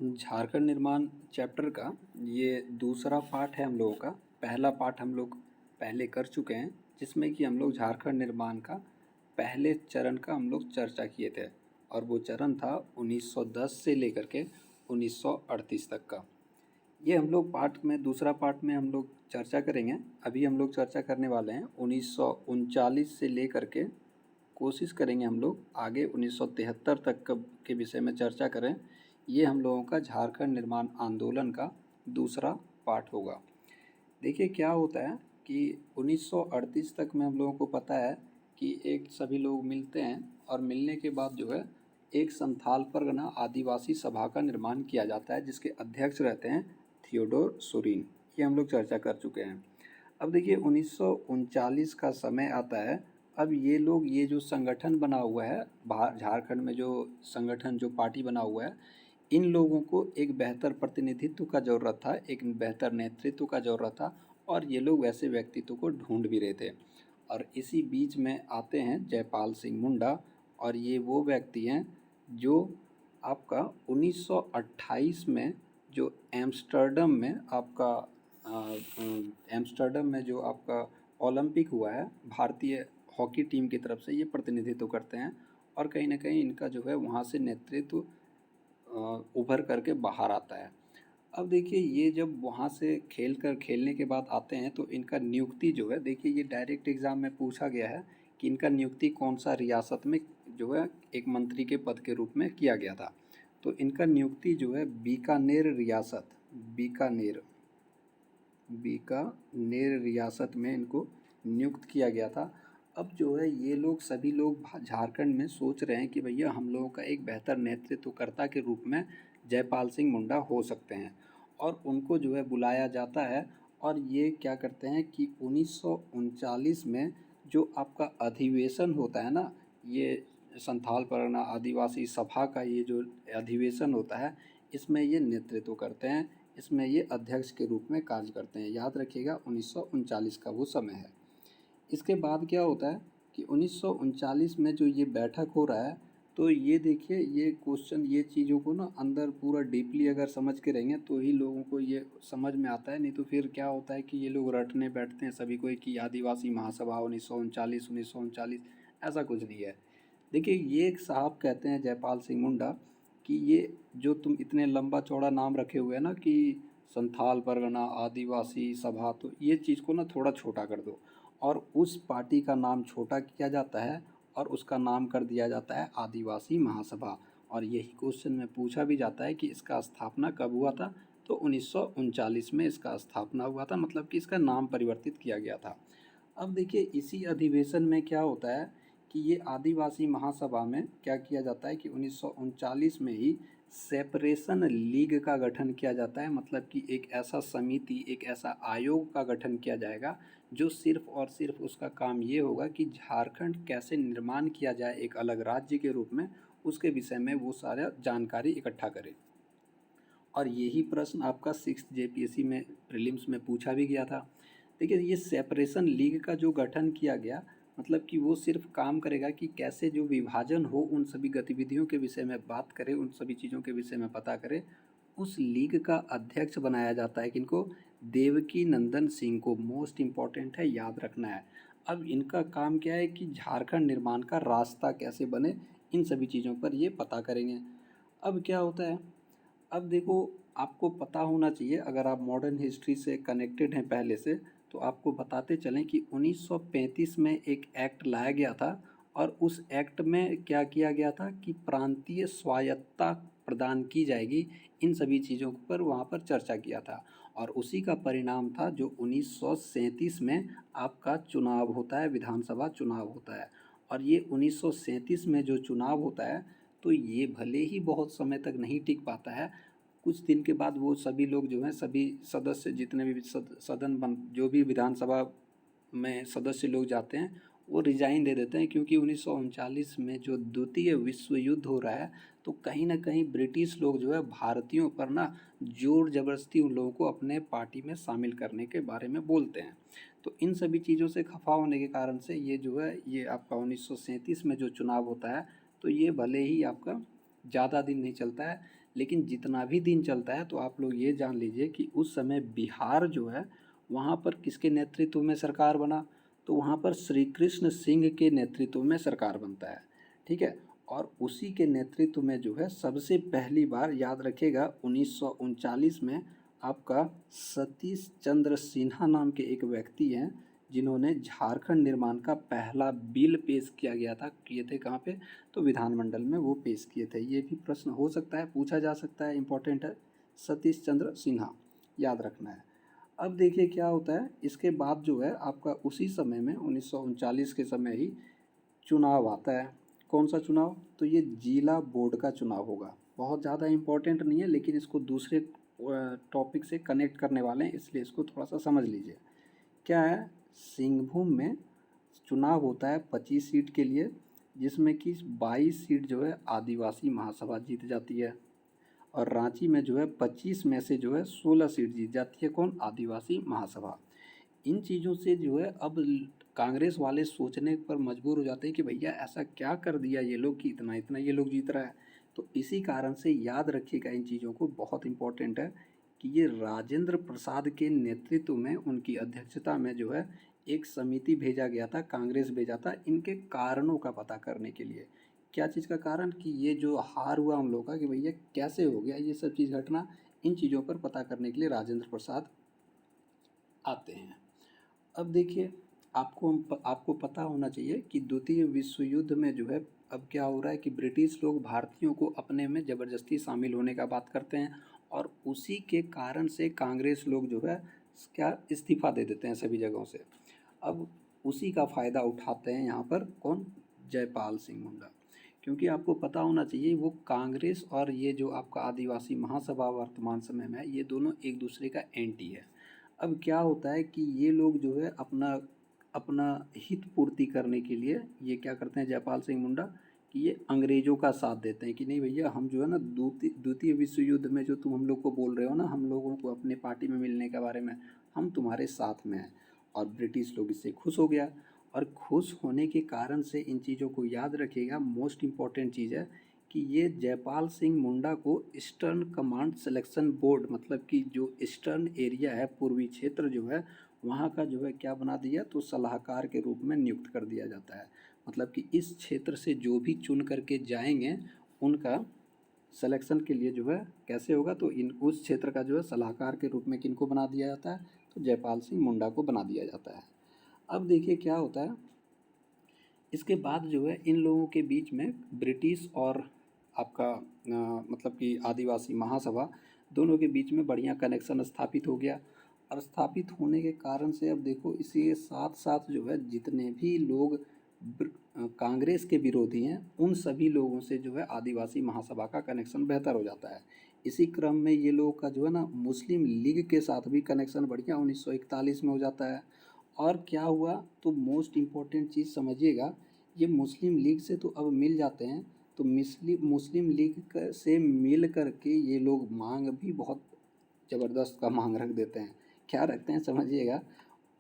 झारखंड निर्माण चैप्टर का ये दूसरा पार्ट है हम लोगों का। पहला पार्ट हम लोग पहले कर चुके हैं, जिसमें कि हम लोग झारखंड निर्माण का पहले चरण का हम लोग चर्चा किए थे, और वो चरण था 1910 से लेकर के 1938 तक का। ये हम लोग पार्ट में दूसरा पार्ट में हम लोग चर्चा करेंगे। अभी हम लोग चर्चा करने वाले हैं 1939 से लेकर के, कोशिश करेंगे हम लोग आगे 1973 तक के विषय में चर्चा करें। ये हम लोगों का झारखंड निर्माण आंदोलन का दूसरा पार्ट होगा। देखिए क्या होता है कि 1938 तक में हम लोगों को पता है कि एक सभी लोग मिलते हैं, और मिलने के बाद जो है एक संथाल परगना आदिवासी सभा का निर्माण किया जाता है, जिसके अध्यक्ष रहते हैं थियोडोर सोरेन। ये हम लोग चर्चा कर चुके हैं। अब देखिए 1939 का समय आता है। अब ये लोग, ये जो संगठन बना हुआ है झारखंड में, जो संगठन जो पार्टी बना हुआ है, इन लोगों को एक बेहतर प्रतिनिधित्व का ज़रूरत था, एक बेहतर नेतृत्व का ज़रूरत था, और ये लोग वैसे व्यक्तित्व को ढूंढ भी रहे थे। और इसी बीच में आते हैं जयपाल सिंह मुंडा, और ये वो व्यक्ति हैं जो आपका 1928 में जो एम्स्टर्डम में आपका एम्स्टर्डम में जो आपका ओलंपिक हुआ है, भारतीय हॉकी टीम की तरफ से ये प्रतिनिधित्व करते हैं, और कहीं ना कहीं इनका जो है वहाँ से नेतृत्व उभर करके बाहर आता है। अब देखिए ये जब वहाँ से खेलने के बाद आते हैं, तो इनका नियुक्ति जो है, देखिए ये डायरेक्ट एग्ज़ाम में पूछा गया है कि इनका नियुक्ति कौन सा रियासत में जो है एक मंत्री के पद के रूप में किया गया था। तो इनका नियुक्ति जो है बीकानेर रियासत, बीकानेर रियासत में इनको नियुक्त किया गया था। अब जो है ये लोग सभी लोग झारखंड में सोच रहे हैं कि भैया हम लोगों का एक बेहतर नेतृत्वकर्ता के रूप में जयपाल सिंह मुंडा हो सकते हैं, और उनको जो है बुलाया जाता है। और ये क्या करते हैं कि 1939 में जो आपका अधिवेशन होता है ना, ये संथाल परगना आदिवासी सभा का ये जो अधिवेशन होता है, इसमें ये नेतृत्व करते हैं, इसमें ये अध्यक्ष के रूप में कार्य करते हैं। याद रखिएगा 1939 का वो समय है। इसके बाद क्या होता है कि 1939 में जो ये बैठक हो रहा है, तो ये देखिए ये क्वेश्चन, ये चीज़ों को ना अंदर पूरा डीपली अगर समझ के रहेंगे तो ही लोगों को ये समझ में आता है। नहीं तो फिर क्या होता है कि ये लोग रटने बैठते हैं सभी को कि आदिवासी महासभा 1939, ऐसा कुछ नहीं है। देखिए ये एक साहब कहते हैं जयपाल सिंह मुंडा कि ये जो तुम इतने लंबा चौड़ा नाम रखे हुए हैं ना कि संथाल परगना आदिवासी सभा, तो ये चीज़ को ना थोड़ा छोटा कर दो, और उस पार्टी का नाम छोटा किया जाता है और उसका नाम कर दिया जाता है आदिवासी महासभा। और यही क्वेश्चन में पूछा भी जाता है कि इसका स्थापना कब हुआ था, तो 1939 में इसका स्थापना हुआ था, मतलब कि इसका नाम परिवर्तित किया गया था। अब देखिए इसी अधिवेशन में क्या होता है कि ये आदिवासी महासभा में क्या किया जाता है कि 1939 में ही सेपरेशन लीग का गठन किया जाता है। मतलब कि एक ऐसा समिति, एक ऐसा आयोग का गठन किया जाएगा जो सिर्फ और सिर्फ उसका काम ये होगा कि झारखंड कैसे निर्माण किया जाए एक अलग राज्य के रूप में, उसके विषय में वो सारा जानकारी इकट्ठा करे। और यही प्रश्न आपका 6th JPSC में प्रीलिम्स में पूछा भी गया था। देखिए ये सेपरेशन लीग का जो गठन किया गया, मतलब कि वो सिर्फ काम करेगा कि कैसे जो विभाजन हो उन सभी गतिविधियों के विषय में बात करे, उन सभी चीज़ों के विषय में पता करे। उस लीग का अध्यक्ष बनाया जाता है किनको, देवकी नंदन सिंह को। मोस्ट इम्पॉर्टेंट है, याद रखना है। अब इनका काम क्या है कि झारखंड निर्माण का रास्ता कैसे बने, इन सभी चीज़ों पर ये पता करेंगे। अब क्या होता है, अब देखो आपको पता होना चाहिए, अगर आप मॉडर्न हिस्ट्री से कनेक्टेड हैं पहले से, तो आपको बताते चलें कि 1935 में एक एक्ट लाया गया था, और उस एक्ट में क्या किया गया था कि प्रांतीय स्वायत्तता प्रदान की जाएगी, इन सभी चीज़ों पर वहाँ पर चर्चा किया था। और उसी का परिणाम था जो 1937 में आपका चुनाव होता है, विधानसभा चुनाव होता है। और ये 1937 में जो चुनाव होता है, तो ये भले ही बहुत समय तक नहीं टिक पाता है। कुछ दिन के बाद वो सभी लोग जो हैं, सभी सदस्य जितने भी सदन बन, जो भी विधानसभा में सदस्य लोग जाते हैं, वो रिजाइन दे देते हैं, क्योंकि 1939 में जो द्वितीय विश्व युद्ध हो रहा है, तो कहीं ना कहीं ब्रिटिश लोग जो है भारतीयों पर ना जोर ज़बरदस्ती उन लोगों को अपने पार्टी में शामिल करने के बारे में बोलते हैं। तो इन सभी चीज़ों से खफा होने के कारण से ये जो है, ये आपका 1937 में जो चुनाव होता है, तो ये भले ही आपका ज़्यादा दिन नहीं चलता है, लेकिन जितना भी दिन चलता है तो आप लोग ये जान लीजिए कि उस समय बिहार जो है वहाँ पर किसके नेतृत्व में सरकार बना, तो वहाँ पर श्री कृष्ण सिंह के नेतृत्व में सरकार बनता है। ठीक है, और उसी के नेतृत्व में जो है सबसे पहली बार, याद रखिएगा, 1939 में आपका सतीश चंद्र सिन्हा नाम के एक व्यक्ति हैं जिन्होंने झारखंड निर्माण का पहला बिल पेश किया गया था। किए थे कहाँ पे, तो विधानमंडल में वो पेश किए थे। ये भी प्रश्न हो सकता है, पूछा जा सकता है, इम्पोर्टेंट है, सतीश चंद्र सिन्हा, याद रखना है। अब देखिए क्या होता है, इसके बाद जो है आपका उसी समय में 1939 के समय ही चुनाव आता है। कौन सा चुनाव, तो ये जिला बोर्ड का चुनाव होगा। बहुत ज़्यादा इम्पोर्टेंट नहीं है, लेकिन इसको दूसरे टॉपिक से कनेक्ट करने वाले हैं, इसलिए इसको थोड़ा सा समझ लीजिए। क्या है, सिंहभूम में चुनाव होता है 25 सीट के लिए, जिसमें कि 22 सीट जो है आदिवासी महासभा जीत जाती है, और रांची में जो है 25 में से जो है 16 सीट जीत जाती है, कौन, आदिवासी महासभा। इन चीज़ों से जो है अब कांग्रेस वाले सोचने पर मजबूर हो जाते हैं कि भैया ऐसा क्या कर दिया ये लोग कि इतना इतना ये लोग जीत रहा है। तो इसी कारण से याद रखिएगा इन चीज़ों को, बहुत इंपॉर्टेंट है कि ये राजेंद्र प्रसाद के नेतृत्व में, उनकी अध्यक्षता में जो है एक समिति भेजा गया था, कांग्रेस भेजा था इनके कारणों का पता करने के लिए। क्या चीज़ का कारण, कि ये जो हार हुआ हम लोग का, कि भैया कैसे हो गया ये सब चीज़ घटना, इन चीज़ों पर पता करने के लिए राजेंद्र प्रसाद आते हैं। अब देखिए, आपको पता होना चाहिए कि द्वितीय विश्व युद्ध में जो है अब क्या हो रहा है कि ब्रिटिश लोग भारतीयों को अपने में ज़बरदस्ती शामिल होने का बात करते हैं, और उसी के कारण से कांग्रेस लोग जो है क्या इस्तीफ़ा दे देते हैं सभी जगहों से। अब उसी का फ़ायदा उठाते हैं यहाँ पर कौन, जयपाल सिंह मुंडा। क्योंकि आपको पता होना चाहिए वो कांग्रेस और ये जो आपका आदिवासी महासभा वर्तमान समय में है, ये दोनों एक दूसरे का एंटी है। अब क्या होता है कि ये लोग जो है अपना अपना हित पूर्ति करने के लिए ये क्या करते हैं, जयपाल सिंह मुंडा, कि ये अंग्रेज़ों का साथ देते हैं कि नहीं भैया, हम जो है ना द्वितीय विश्व युद्ध में जो तुम हम लोग को बोल रहे हो ना, हम लोगों को अपने पार्टी में मिलने के बारे में, हम तुम्हारे साथ में हैं। और ब्रिटिश लोग इससे खुश हो गया, और खुश होने के कारण से इन चीज़ों को याद रखिएगा, मोस्ट इम्पॉर्टेंट चीज़ है कि ये जयपाल सिंह मुंडा को ईस्टर्न कमांड सिलेक्शन बोर्ड, मतलब कि जो ईस्टर्न एरिया है, पूर्वी क्षेत्र जो है, वहाँ का जो है क्या बना दिया, तो सलाहकार के रूप में नियुक्त कर दिया जाता है। मतलब कि इस क्षेत्र से जो भी चुन करके जाएंगे उनका सिलेक्शन के लिए जो है कैसे होगा, तो इन उस क्षेत्र का जो है सलाहकार के रूप में किनको बना दिया जाता है, तो जयपाल सिंह मुंडा को बना दिया जाता है। अब देखिए क्या होता है, इसके बाद जो है इन लोगों के बीच में ब्रिटिश और आपका मतलब कि आदिवासी महासभा दोनों के बीच में बढ़िया कनेक्शन स्थापित हो गया, और स्थापित होने के कारण से अब देखो इसी साथ साथ जो है जितने भी लोग कांग्रेस के विरोधी हैं उन सभी लोगों से जो है आदिवासी महासभा का कनेक्शन बेहतर हो जाता है। इसी क्रम में ये लोगों का जो है ना मुस्लिम लीग के साथ भी कनेक्शन बढ़िया 1941 में हो जाता है। और क्या हुआ, तो मोस्ट इम्पॉर्टेंट चीज़ समझिएगा, ये मुस्लिम लीग से तो अब मिल जाते हैं, तो मुस्लिम लीग से मिल करके ये लोग मांग भी बहुत ज़बरदस्त का मांग रख देते हैं। क्या रखते हैं समझिएगा,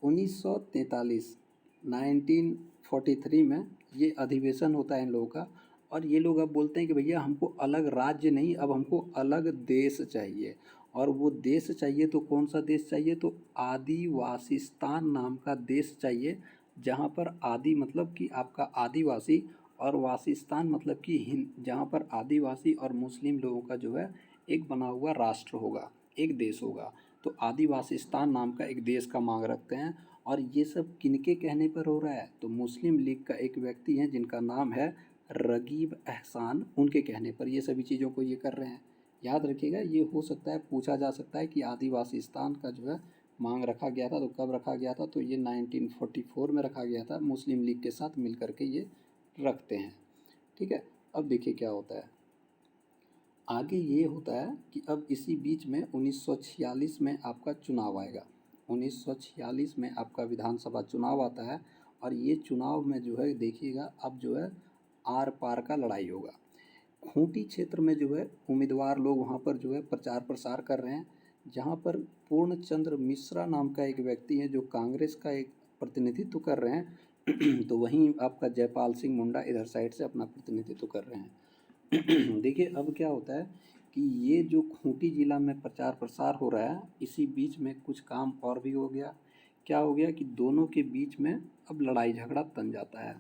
1943 1943 में ये अधिवेशन होता है इन लोगों का, और ये लोग अब बोलते हैं कि भैया हमको अलग राज्य नहीं, अब हमको अलग देश चाहिए। और वो देश चाहिए तो कौन सा देश चाहिए, तो आदिवासिस्तान नाम का देश चाहिए, जहाँ पर आदि मतलब कि आपका आदिवासी, और वासिस्तान मतलब कि हिंद, जहाँ पर आदिवासी और मुस्लिम लोगों का जो है एक बना हुआ राष्ट्र होगा, एक देश होगा। तो आदिवासिस्तान नाम का एक देश का मांग रखते हैं। और ये सब किनके कहने पर हो रहा है, तो मुस्लिम लीग का एक व्यक्ति है जिनका नाम है रगीब एहसान, उनके कहने पर ये सभी चीज़ों को ये कर रहे हैं। याद रखिएगा, ये हो सकता है पूछा जा सकता है कि आदिवासिस्तान का जो है मांग रखा गया था, तो कब रखा गया था, तो ये 1944 में रखा गया था, मुस्लिम लीग के साथ मिल करके ये रखते हैं। ठीक है, अब देखिए क्या होता है आगे, ये होता है कि अब इसी बीच में 1946 में आपका चुनाव आएगा। 1946 में आपका विधानसभा चुनाव आता है, और ये चुनाव में जो है देखिएगा अब जो है आर पार का लड़ाई होगा। खूंटी क्षेत्र में जो है उम्मीदवार लोग वहाँ पर जो है प्रचार प्रसार कर रहे हैं, जहाँ पर पूर्णचंद्र मिश्रा नाम का एक व्यक्ति है जो कांग्रेस का एक प्रतिनिधित्व कर रहे हैं तो वहीं आपका जयपाल सिंह मुंडा इधर साइड से अपना प्रतिनिधित्व कर रहे हैं देखिए अब क्या होता है कि ये जो खूंटी जिला में प्रचार प्रसार हो रहा है, इसी बीच में कुछ काम और भी हो गया। क्या हो गया कि दोनों के बीच में अब लड़ाई झगड़ा तन जाता है,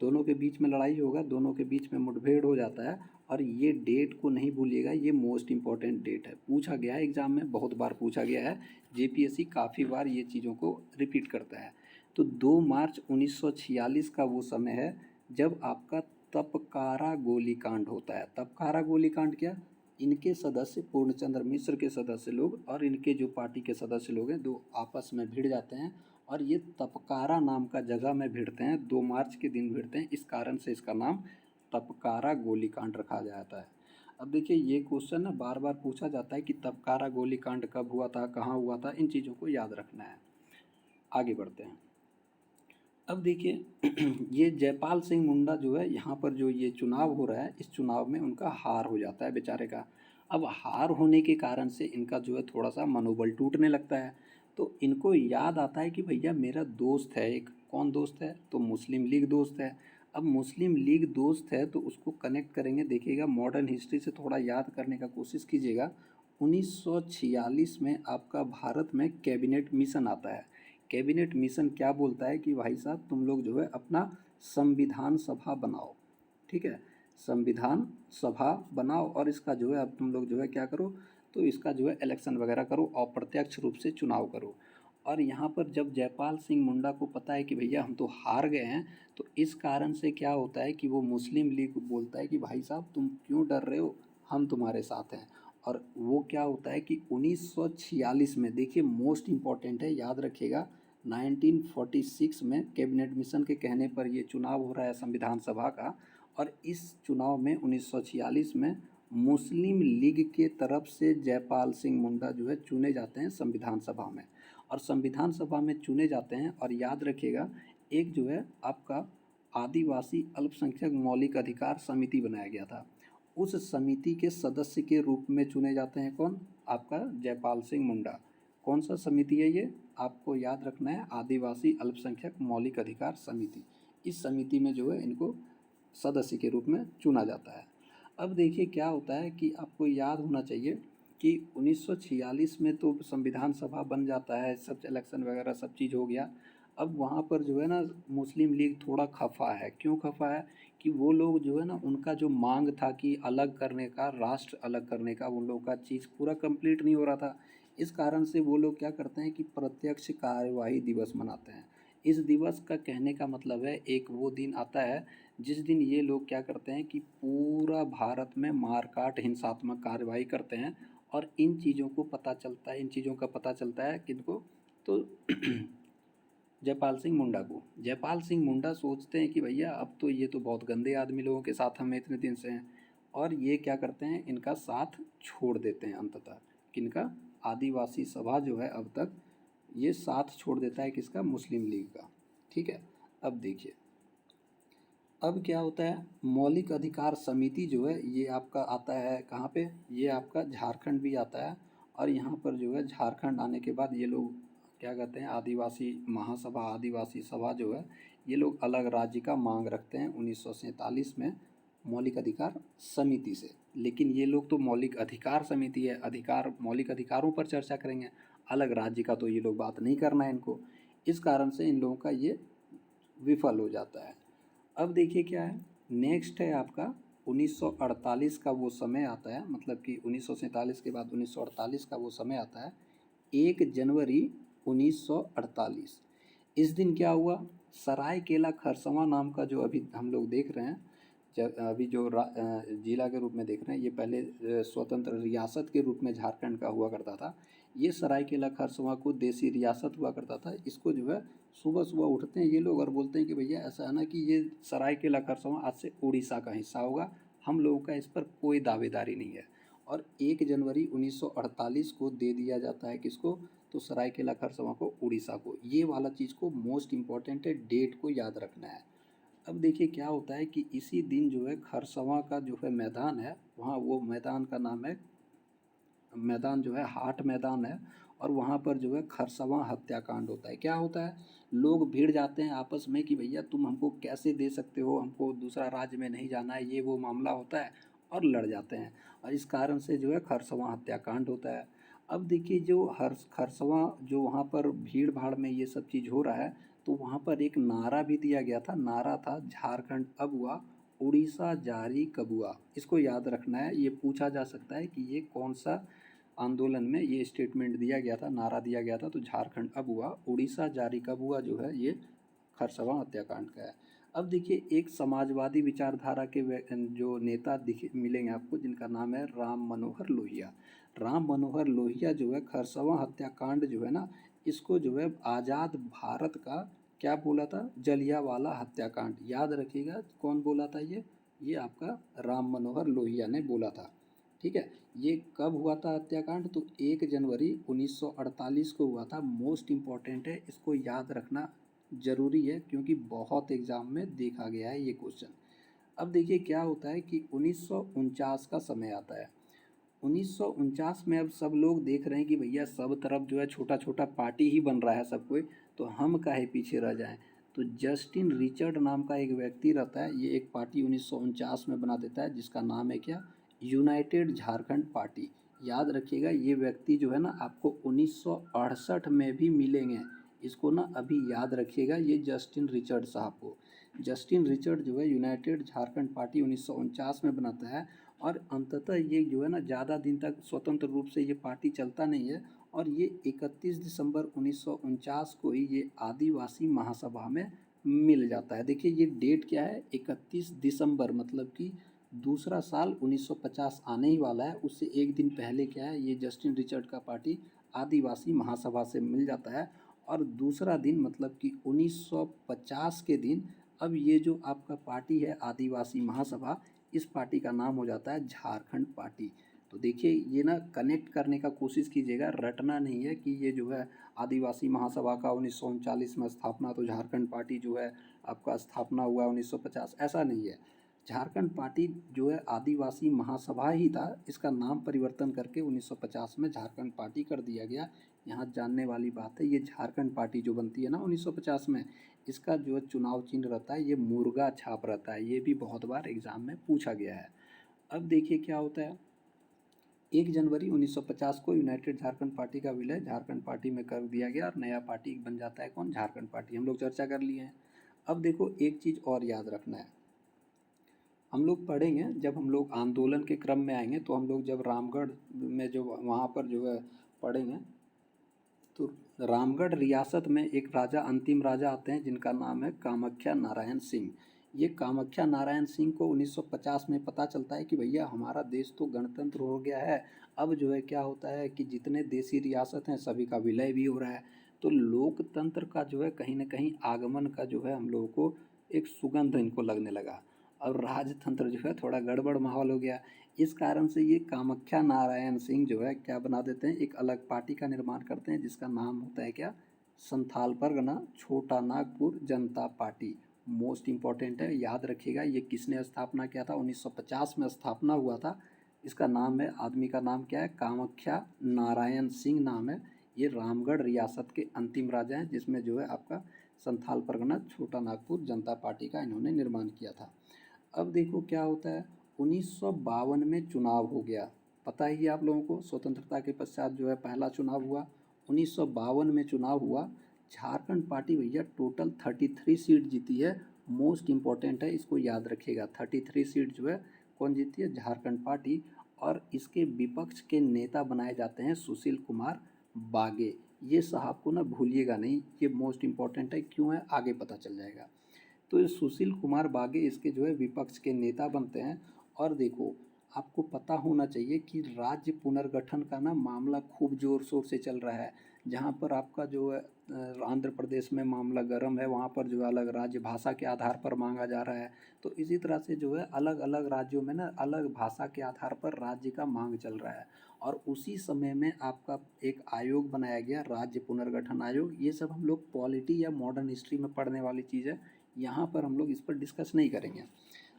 दोनों के बीच में लड़ाई होगा, दोनों के बीच में मुठभेड़ हो जाता है। और ये डेट को नहीं भूलिएगा, ये मोस्ट इम्पॉर्टेंट डेट है, पूछा गया है एग्ज़ाम में, बहुत बार पूछा गया है। जेपीएससी काफ़ी बार ये चीज़ों को रिपीट करता है। तो 2 मार्च 1946 का वो समय है जब आपका तपकारा गोलीकांड होता है। तपकारा गोलीकांड क्या, इनके सदस्य पूर्णचंद्र मिश्र के सदस्य लोग और इनके जो पार्टी के सदस्य लोग हैं, दो आपस में भिड़ जाते हैं और ये तपकारा नाम का जगह में भिड़ते हैं। 2 मार्च के दिन भिड़ते हैं, इस कारण से इसका नाम तपकारा गोलीकांड रखा जाता है। अब देखिए ये क्वेश्चन ना बार बार पूछा जाता है कि तपकारा गोलीकांड कब हुआ था, कहाँ हुआ था, इन चीज़ों को याद रखना है। आगे बढ़ते हैं। अब देखिए ये जयपाल सिंह मुंडा जो है, यहाँ पर जो ये चुनाव हो रहा है, इस चुनाव में उनका हार हो जाता है बेचारे का। अब हार होने के कारण से इनका जो है थोड़ा सा मनोबल टूटने लगता है। तो इनको याद आता है कि भैया मेरा दोस्त है एक, कौन दोस्त है, तो मुस्लिम लीग दोस्त है। अब मुस्लिम लीग दोस्त है तो उसको कनेक्ट करेंगे, देखिएगा मॉडर्न हिस्ट्री से थोड़ा याद करने का कोशिश कीजिएगा। 1946 में आपका भारत में कैबिनेट मिशन आता है। कैबिनेट मिशन क्या बोलता है कि भाई साहब तुम लोग जो है अपना संविधान सभा बनाओ, ठीक है, संविधान सभा बनाओ और इसका जो है अब तुम लोग जो है क्या करो, तो इसका जो है इलेक्शन वगैरह करो, अप्रत्यक्ष रूप से चुनाव करो। और यहाँ पर जब जयपाल सिंह मुंडा को पता है कि भैया हम तो हार गए हैं, तो इस कारण से क्या होता है कि वो मुस्लिम लीग को बोलता है कि भाई साहब तुम क्यों डर रहे हो, हम तुम्हारे साथ हैं। और वो क्या होता है कि 1946 में, देखिए मोस्ट इम्पॉर्टेंट है, याद रखिएगा, 1946 में कैबिनेट मिशन के कहने पर ये चुनाव हो रहा है संविधान सभा का। और इस चुनाव में 1946 में मुस्लिम लीग के तरफ से जयपाल सिंह मुंडा जो है चुने जाते हैं संविधान सभा में। और संविधान सभा में चुने जाते हैं, और याद रखिएगा एक जो है आपका आदिवासी अल्पसंख्यक मौलिक अधिकार समिति बनाया गया था, उस समिति के सदस्य के रूप में चुने जाते हैं कौन, आपका जयपाल सिंह मुंडा। कौन सा समिति है ये, आपको याद रखना है, आदिवासी अल्पसंख्यक मौलिक अधिकार समिति। इस समिति में जो है इनको सदस्य के रूप में चुना जाता है। अब देखिए क्या होता है कि आपको याद होना चाहिए कि 1946 में तो संविधान सभा बन जाता है, सब इलेक्शन वगैरह सब चीज़ हो गया। अब वहाँ पर जो है ना मुस्लिम लीग थोड़ा खफा है, क्यों खफा है कि वो लोग जो है ना, उनका जो मांग था कि अलग करने का, राष्ट्र अलग करने का, उन लोगों का चीज़ पूरा कंप्लीट नहीं हो रहा था। इस कारण से वो लोग क्या करते हैं कि प्रत्यक्ष कार्यवाही दिवस मनाते हैं। इस दिवस का कहने का मतलब है, एक वो दिन आता है जिस दिन ये लोग क्या करते हैं कि पूरा भारत में मारकाट हिंसात्मक कार्रवाई करते हैं। और इन चीज़ों को पता चलता है, इन चीज़ों का पता चलता है किनको, तो जयपाल सिंह मुंडा को। जयपाल सिंह मुंडा सोचते हैं कि भैया अब तो ये तो बहुत गंदे आदमी लोगों के साथ हम इतने दिन से हैं, और ये क्या करते हैं, इनका साथ छोड़ देते हैं अंततः। किनका, आदिवासी सभा जो है अब तक ये साथ छोड़ देता है, किसका, मुस्लिम लीग का। ठीक है। अब देखिए अब क्या होता है, मौलिक अधिकार समिति जो है ये आपका आता है कहाँ पे, ये आपका झारखंड भी आता है। और यहाँ पर जो है झारखंड आने के बाद ये लोग क्या कहते हैं, आदिवासी महासभा, आदिवासी सभा जो है, ये लोग अलग राज्य का मांग रखते हैं 1947 में मौलिक अधिकार समिति से। लेकिन ये लोग तो मौलिक अधिकार समिति है, अधिकार, मौलिक अधिकारों पर चर्चा करेंगे, अलग राज्य का तो ये लोग बात नहीं करना है इनको। इस कारण से इन लोगों का ये विफल हो जाता है। अब देखिए क्या है, नेक्स्ट है आपका 1948 का वो समय आता है, मतलब कि 1947 के बाद 1948 का वो समय आता है, 1 जनवरी 1948। इस दिन क्या हुआ, सरायकेला खरसवां नाम का जो अभी हम लोग देख रहे हैं, अभी जो जिला के रूप में देख रहे हैं, ये पहले स्वतंत्र रियासत के रूप में झारखंड का हुआ करता था। ये सरायकेला खरसवां को देसी रियासत हुआ करता था। इसको जो है सुबह सुबह उठते हैं ये लोग और बोलते हैं कि भैया ऐसा है ना कि ये सरायकेला खरसवां आज से उड़ीसा का हिस्सा होगा, हम लोगों का इस पर कोई दावेदारी नहीं है। और 1 जनवरी 1948 को दे दिया जाता है किसको, तो सरायकेला खरसवां को, उड़ीसा को। ये वाला चीज़ को मोस्ट इम्पॉर्टेंट है, डेट को याद रखना है। अब देखिए क्या होता है कि इसी दिन जो है खरसवां का जो है मैदान है, वहाँ वो मैदान का नाम है, मैदान जो है हाट मैदान है। और वहाँ पर जो है खरसवां हत्याकांड होता है। क्या होता है, लोग भिड़ जाते हैं आपस में कि भैया तुम हमको कैसे दे सकते हो, हमको दूसरा राज्य में नहीं जाना है, ये वो मामला होता है। और लड़ जाते हैं, और इस कारण से जो है खरसवां हत्याकांड होता है। अब देखिए जो हर खरसवां जो वहाँ पर भीड़ भाड़ में ये सब चीज़ हो रहा है, तो वहाँ पर एक नारा भी दिया गया था, नारा था झारखंड अब हुआ, उड़ीसा जारी कब हुआ। इसको याद रखना है, ये पूछा जा सकता है कि ये कौन सा आंदोलन में ये स्टेटमेंट दिया गया था, नारा दिया गया था। तो झारखंड अब हुआ, उड़ीसा जारी कब हुआ जो है ये खरसवां हत्याकांड का है। अब देखिए एक समाजवादी विचारधारा के जो नेता दिखे मिलेंगे आपको, जिनका नाम है राम मनोहर लोहिया। राम मनोहर लोहिया जो है खरसवां हत्याकांड जो है ना, इसको जो है आज़ाद भारत का क्या बोला था, जलियांवाला हत्याकांड। याद रखिएगा कौन बोला था ये आपका राम मनोहर लोहिया ने बोला था। ठीक है, ये कब हुआ था हत्याकांड, तो 1 जनवरी 1948 को हुआ था। मोस्ट इम्पॉर्टेंट है, इसको याद रखना ज़रूरी है, क्योंकि बहुत एग्ज़ाम में देखा गया है ये क्वेश्चन। अब देखिए क्या होता है कि 1949 का समय आता है। 1949 में अब सब लोग देख रहे हैं कि भैया सब तरफ जो है छोटा छोटा पार्टी ही बन रहा है सब कोई, तो हम काहे पीछे रह जाएं। तो जस्टिन रिचर्ड नाम का एक व्यक्ति रहता है, ये एक पार्टी 1949 में बना देता है, जिसका नाम है क्या, यूनाइटेड झारखंड पार्टी। याद रखिएगा ये व्यक्ति जो है ना आपको 1968 में भी मिलेंगे, इसको ना अभी याद रखिएगा, ये जस्टिन रिचर्ड साहब को। जस्टिन रिचर्ड जो है यूनाइटेड झारखंड पार्टी 1949 में बनाता है, और अंततः ये जो है ना ज़्यादा दिन तक स्वतंत्र रूप से ये पार्टी चलता नहीं है, और ये 31 दिसंबर 1949 को ही ये आदिवासी महासभा में मिल जाता है। देखिए ये डेट क्या है, 31 दिसंबर, मतलब कि दूसरा साल 1950 आने ही वाला है, उससे एक दिन पहले क्या है, ये जस्टिन रिचर्ड का पार्टी आदिवासी महासभा से मिल जाता है। और दूसरा दिन मतलब कि 1950 के दिन अब ये जो आपका पार्टी है आदिवासी महासभा, इस पार्टी का नाम हो जाता है झारखंड पार्टी। तो देखिए ये ना कनेक्ट करने का कोशिश कीजिएगा, रटना नहीं है कि ये जो है आदिवासी महासभा का 1939 में स्थापना, तो झारखंड पार्टी जो है आपका स्थापना हुआ 1950, ऐसा नहीं है। झारखंड पार्टी जो है आदिवासी महासभा ही था, इसका नाम परिवर्तन करके 1950 में झारखंड पार्टी कर दिया गया। यहाँ जानने वाली बात है, ये झारखंड पार्टी जो बनती है ना 1950 में, इसका जो है चुनाव चिन्ह रहता है ये मुर्गा छाप रहता है, ये भी बहुत बार एग्जाम में पूछा गया है। अब देखिए क्या होता है, 1 जनवरी 1950 को यूनाइटेड झारखंड पार्टी का विलय झारखंड पार्टी में कर दिया गया, और नया पार्टी बन जाता है कौन, झारखंड पार्टी। हम लोग चर्चा कर लिए हैं। अब देखो एक चीज़ और याद रखना है, हम लोग पढ़ेंगे जब हम लोग आंदोलन के क्रम में आएंगे, तो हम लोग जब रामगढ़ में जो वहाँ पर जो है पढ़ेंगे, तो रामगढ़ रियासत में एक राजा, अंतिम राजा आते हैं, जिनका नाम है कामाख्या नारायण सिंह। ये कामाख्या नारायण सिंह को 1950 में पता चलता है कि भैया हमारा देश तो गणतंत्र हो गया है, अब जो है क्या होता है कि जितने देसी रियासत हैं सभी का विलय भी हो रहा है, तो लोकतंत्र का जो है कहीं ना कहीं आगमन का जो है हम लोगों को एक सुगंध इनको लगने लगा, और राजतंत्र जो है थोड़ा गड़बड़ माहौल हो गया। इस कारण से ये कामाख्या नारायण सिंह जो है क्या बना देते हैं, एक अलग पार्टी का निर्माण करते हैं, जिसका नाम होता है क्या, संथाल परगना छोटा नागपुर जनता पार्टी। मोस्ट इम्पॉर्टेंट है, याद रखिएगा ये किसने स्थापना किया था, 1950 में स्थापना हुआ था। इसका नाम है, आदमी का नाम क्या है, कामाख्या नारायण सिंह नाम है। ये रामगढ़ रियासत के अंतिम राजा हैं, जिसमें जो है आपका संथाल परगना छोटा नागपुर जनता पार्टी का इन्होंने निर्माण किया था। अब देखो क्या होता है, 1952 में चुनाव हो गया, पता ही है आप लोगों को, स्वतंत्रता के पश्चात जो है पहला चुनाव हुआ, 1952 में चुनाव हुआ। झारखंड पार्टी भैया टोटल 33 सीट जीती है। मोस्ट इम्पॉर्टेंट है, इसको याद रखिएगा, 33 सीट जो है कौन जीती है, झारखंड पार्टी। और इसके विपक्ष के नेता बनाए जाते हैं सुशील कुमार बागे। ये साहब को ना भूलिएगा नहीं, ये मोस्ट इम्पॉर्टेंट है, क्यों है आगे पता चल जाएगा। तो ये सुशील कुमार बागे इसके जो है विपक्ष के नेता बनते हैं। और देखो आपको पता होना चाहिए कि राज्य पुनर्गठन का ना मामला खूब ज़ोर शोर से चल रहा है। जहाँ पर आपका जो है आंध्र प्रदेश में मामला गर्म है, वहाँ पर जो है अलग राज्य भाषा के आधार पर मांगा जा रहा है। तो इसी तरह से जो है अलग अलग राज्यों में ना अलग भाषा के आधार पर राज्य का मांग चल रहा है। और उसी समय में आपका एक आयोग बनाया गया, राज्य पुनर्गठन आयोग। ये सब हम लोग पॉलिटी या मॉडर्न हिस्ट्री में पढ़ने वाली चीज़ है, यहाँ पर हम लोग इस पर डिस्कस नहीं करेंगे।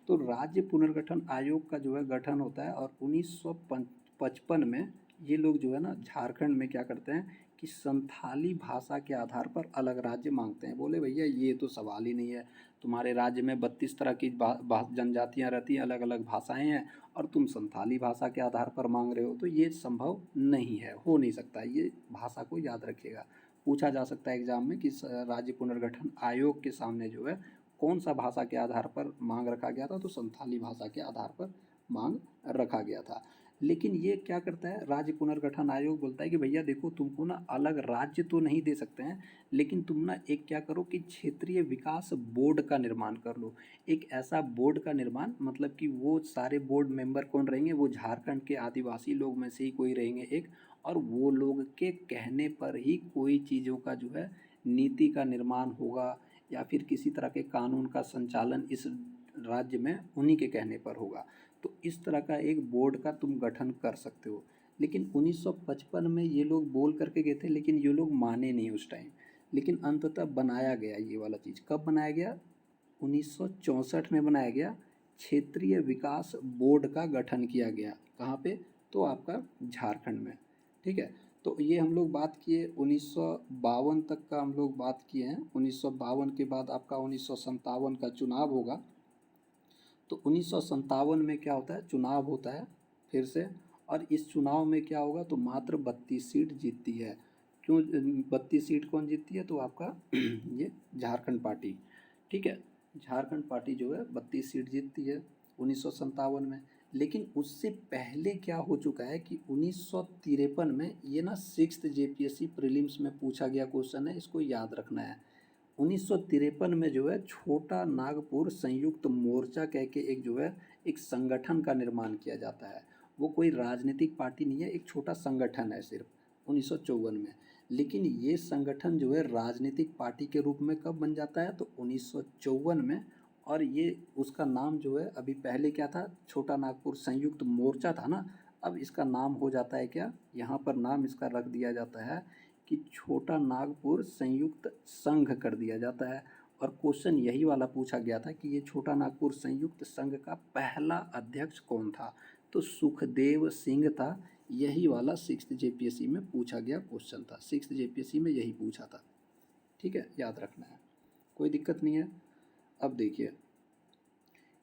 तो राज्य पुनर्गठन आयोग का जो है गठन होता है, और 1955 में ये लोग जो है ना झारखंड में क्या करते हैं कि संथाली भाषा के आधार पर अलग राज्य मांगते हैं। बोले भैया ये तो सवाल ही नहीं है, तुम्हारे राज्य में 32 तरह की जनजातियाँ रहती हैं, अलग अलग भाषाएं हैं, और तुम संथाली भाषा के आधार पर मांग रहे हो, तो ये संभव नहीं है, हो नहीं सकता। ये भाषा को याद रखिएगा, पूछा जा सकता है एग्जाम में कि राज्य पुनर्गठन आयोग के सामने जो है कौन सा भाषा के आधार पर मांग रखा गया था, तो संथाली भाषा के आधार पर मांग रखा गया था। लेकिन ये क्या करता है, राज्य पुनर्गठन आयोग बोलता है कि भैया देखो तुमको ना अलग राज्य तो नहीं दे सकते हैं, लेकिन तुम ना एक क्या करो कि क्षेत्रीय विकास बोर्ड का निर्माण कर लो। एक ऐसा बोर्ड का निर्माण, मतलब कि वो सारे बोर्ड मेंबर कौन रहेंगे, वो झारखंड के आदिवासी लोग में से ही कोई रहेंगे एक, और वो लोग के कहने पर ही कोई चीज़ों का जो है नीति का निर्माण होगा, या फिर किसी तरह के कानून का संचालन इस राज्य में उन्हीं के कहने पर होगा। तो इस तरह का एक बोर्ड का तुम गठन कर सकते हो। लेकिन 1955 में ये लोग बोल करके गए थे, लेकिन ये लोग माने नहीं उस टाइम। लेकिन अंततः बनाया गया ये वाला चीज़। कब बनाया गया? 1964 में बनाया गया। क्षेत्रीय विकास बोर्ड का गठन किया गया। कहाँ पे? तो आपका झारखंड में। ठीक है, तो ये हम लोग बात किए 1952 तक का हम लोग बात किए हैं। 1952 के बाद आपका 1957 का चुनाव होगा। तो 1957 में क्या होता है, चुनाव होता है फिर से, और इस चुनाव में क्या होगा, तो मात्र 32 सीट जीतती है। क्यों 32 सीट कौन जीतती है? तो आपका ये झारखंड पार्टी। ठीक है, झारखंड पार्टी जो है 32 सीट जीतती है 1957 में। लेकिन उससे पहले क्या हो चुका है कि 1953 में, ये ना 6th JPSC प्रीलिम्स में पूछा गया क्वेश्चन है, इसको याद रखना है। 1953 में जो है छोटा नागपुर संयुक्त मोर्चा कह के एक जो है एक संगठन का निर्माण किया जाता है। वो कोई राजनीतिक पार्टी नहीं है, एक छोटा संगठन है सिर्फ 1954 में। लेकिन ये संगठन जो है राजनीतिक पार्टी के रूप में कब बन जाता है? तो 1954 में। और ये उसका नाम जो है, अभी पहले क्या था, छोटा नागपुर संयुक्त मोर्चा था ना, अब इसका नाम हो जाता है क्या, यहाँ पर नाम इसका रख दिया जाता है कि छोटा नागपुर संयुक्त संघ कर दिया जाता है। और क्वेश्चन यही वाला पूछा गया था कि ये छोटा नागपुर संयुक्त संघ का पहला अध्यक्ष कौन था? तो सुखदेव सिंह था। यही वाला 6th JPSC में पूछा गया क्वेश्चन था। 6th JPSC में यही पूछा था। ठीक है, याद रखना है, कोई दिक्कत नहीं है। अब देखिए,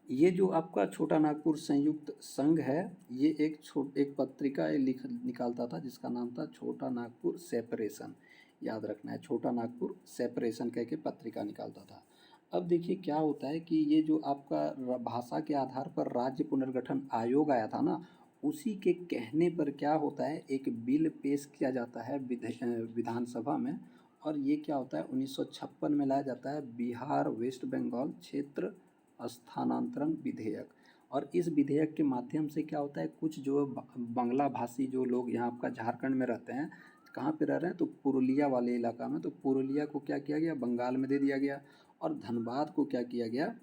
ये जो आपका छोटा नागपुर संयुक्त संघ है, ये एक पत्रिका लिख निकालता था जिसका नाम था छोटा नागपुर सेपरेशन। याद रखना है, छोटा नागपुर सेपरेशन कह के पत्रिका निकालता था। अब देखिए क्या होता है कि ये जो आपका भाषा के आधार पर राज्य पुनर्गठन आयोग आया था ना, उसी के कहने पर क्या होता है, एक बिल पेश किया जाता है विधानसभा में। और ये क्या होता है, 1956 में लाया जाता है बिहार वेस्ट बंगाल क्षेत्र स्थानांतरण विधेयक। और इस विधेयक के माध्यम से क्या होता है, कुछ जो बांग्ला भाषी जो लोग यहाँ आपका झारखंड में रहते हैं, कहाँ पे रह रहे हैं, तो पुरुलिया वाले इलाका में, तो पुरुलिया को क्या किया गया, बंगाल में दे दिया गया। और धनबाद को क्या किया गया,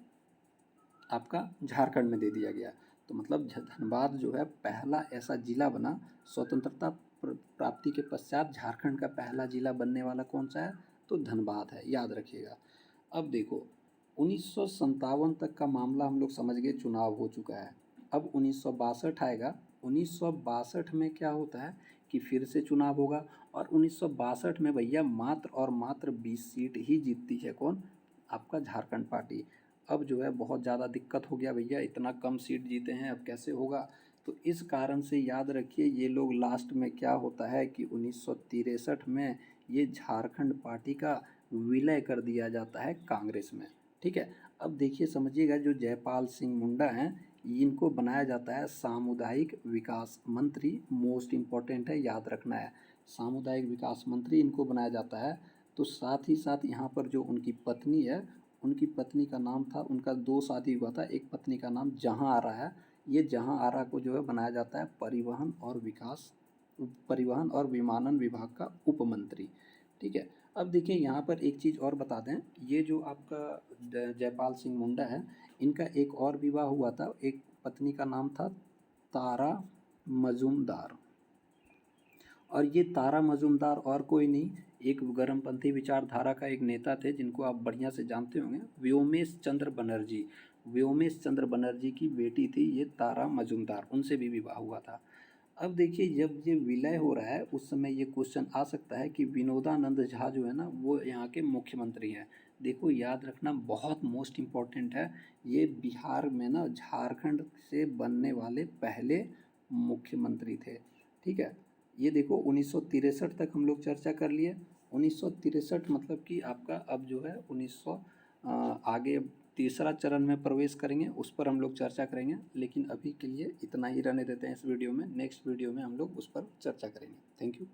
आपका झारखंड में दे दिया गया। तो मतलब धनबाद जो है पहला ऐसा जिला बना स्वतंत्रता प्राप्ति के पश्चात। झारखंड का पहला जिला बनने वाला कौन सा है, तो धनबाद है, याद रखिएगा। अब देखो 1957 तक का मामला हम लोग समझ गए, चुनाव हो चुका है। अब 1962 आएगा। 1962 में क्या होता है कि फिर से चुनाव होगा, और 1962 में भैया मात्र और मात्र 20 सीट ही जीतती है। कौन? आपका झारखंड पार्टी। अब जो है बहुत ज़्यादा दिक्कत हो गया भैया, इतना कम सीट जीते हैं, अब कैसे होगा? तो इस कारण से याद रखिए, ये लोग लास्ट में क्या होता है कि 1963 में ये झारखंड पार्टी का विलय कर दिया जाता है कांग्रेस में। ठीक है, अब देखिए समझिएगा, जो जयपाल सिंह मुंडा हैं, इनको बनाया जाता है सामुदायिक विकास मंत्री। मोस्ट इम्पॉर्टेंट है, याद रखना है, सामुदायिक विकास मंत्री इनको बनाया जाता है। तो साथ ही साथ यहाँ पर जो उनकी पत्नी है, उनकी पत्नी का नाम था, उनका 2 शादी हुआ था, एक पत्नी का नाम जहाँ आरा है। ये जहाँ आरा को जो है बनाया जाता है परिवहन और विमानन विभाग का उपमंत्री। ठीक है, अब देखिए यहाँ पर एक चीज़ और बता दें, ये जो आपका जयपाल सिंह मुंडा है, इनका एक और विवाह हुआ था, एक पत्नी का नाम था तारा मजूमदार। और ये तारा मजूमदार और कोई नहीं, एक गर्मपंथी विचारधारा का एक नेता थे जिनको आप बढ़िया से जानते होंगे, व्योमेश चंद्र बनर्जी। व्योमेश चंद्र बनर्जी की बेटी थी ये तारा मजूमदार, उनसे भी विवाह हुआ था। अब देखिए जब ये विलय हो रहा है उस समय ये क्वेश्चन आ सकता है कि विनोदानंद झा जो है ना वो यहाँ के मुख्यमंत्री हैं। देखो याद रखना बहुत मोस्ट इम्पॉर्टेंट है, ये बिहार में ना झारखंड से बनने वाले पहले मुख्यमंत्री थे। ठीक है, ये देखो 1963 तक हम लोग चर्चा कर लिए। 1963 मतलब कि आपका अब जो है 1900 आगे तीसरा चरण में प्रवेश करेंगे, उस पर हम लोग चर्चा करेंगे। लेकिन अभी के लिए इतना ही रहने देते हैं इस वीडियो में, नेक्स्ट वीडियो में हम लोग उस पर चर्चा करेंगे। Thank you.